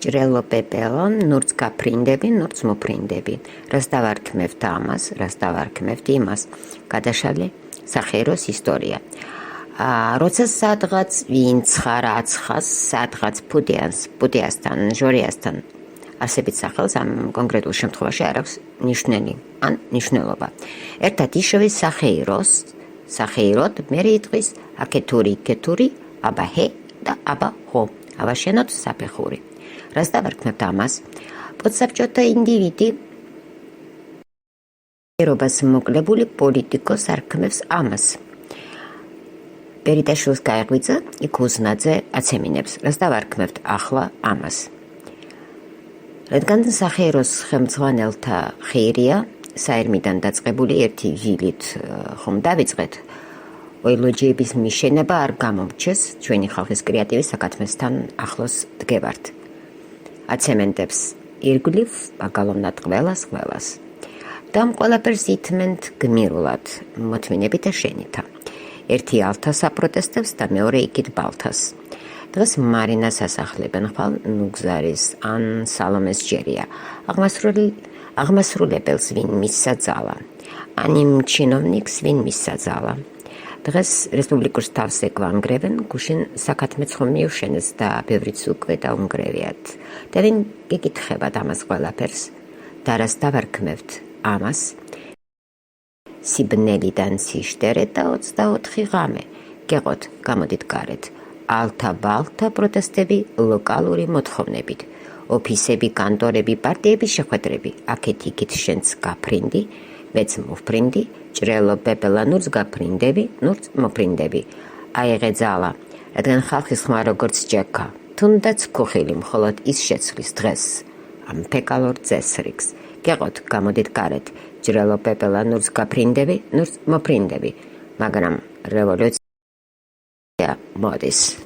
ჭრელო პეპელო, ნურც გაფრინდები, ნურც მოფრინდები. რას დავარქმევთ ამას, რას დავარქმევთ იმას. გადაშალე სახეიროს ისტორია. როცა სადღაც ვინც ხარ აცხას, სადღაც პუტიასთან, ჟორიასთან არსებით სახელს ამ კონკრეტულ შემთხვევაში არ აქვს ნიშნელი ან ნიშნულობა. ერთად იშოვის სახეიროთ, მერე იტყვის აკეთური, კეთური, აბა ჰე და აბა ჰო. ავაშენოთ საფეხური. რას დავარქმევთ ამას? პოსტსაბჭოთა ინდივიდი ერობას მოკლებული პოლიტიკოს არქმევს ამას. ბერიტაშვილს გაეღვიძა, იქ უზნაძე აცემინებს. რას დავარქმევთ ახლა ამას? რადგან სახეიროს ხელმძღვანელთა ხეირია საერმიდან დაწყებული ერთი ჟილით ხომ დავიწყეთ, ელოჯიების მიშენება არ გამომრჩეს, ჩვენი ხალხის კრეატივის საკათმესთან ახლოს დგევართ. აცემენტებს ირგვლივ აგალოვნად ყველას. და ამ ყველაფერს ითმენთ გმირულად, მოთმინებით და შენითა. ერთი ალთას აპროტესტებს და მეორე იქით ბალთას. დღეს მარინას ასახლებენ ხვალ ნუგზარის ან სალომეს ჯერია. აღმასრულებელს ვინ მისცა ძალა, ან იმ ჩინოვნიკს ვინ მისცა ძალა. დღეს რესპუბლიკურს თავს ეგვანგრევენ, გუშინ საკათმეც ხომ მიუშენეს და ბევრიც უკვე დაუნგრევიათ. და ვინ გიკითხებათ ამას ყველაფერს და რას დავარქმევთ ამას? სიბნელიდან სიშტერე და 24 ღამე. გეყოთ, გამოდით გარეთ. ალთა-ბალთა პროტესტები ლოკალური მოთხოვნებით. ოფისები, კანტორები, პარტიების შეხვედრები. აქეთ-იქით შენც გაფრინდი, მეც მოფრინდი, ჭრელო პეპელა ნურც გაფრინდები, ნურც მოფრინდები. აიღე ძალა, რადგან ხალხის ხმა როგორც ჯექა, თუნდაც ქუხილი მხოლოდ ის შეცვლის დღეს ამ ფეკალურ წესრიგს. გეყოთ, გამოდით გარეთ. ჭრელო პეპელა ნურც გაფრინდები, ნურც მოფრინდები. მაგრამ რევოლუცია მოდის.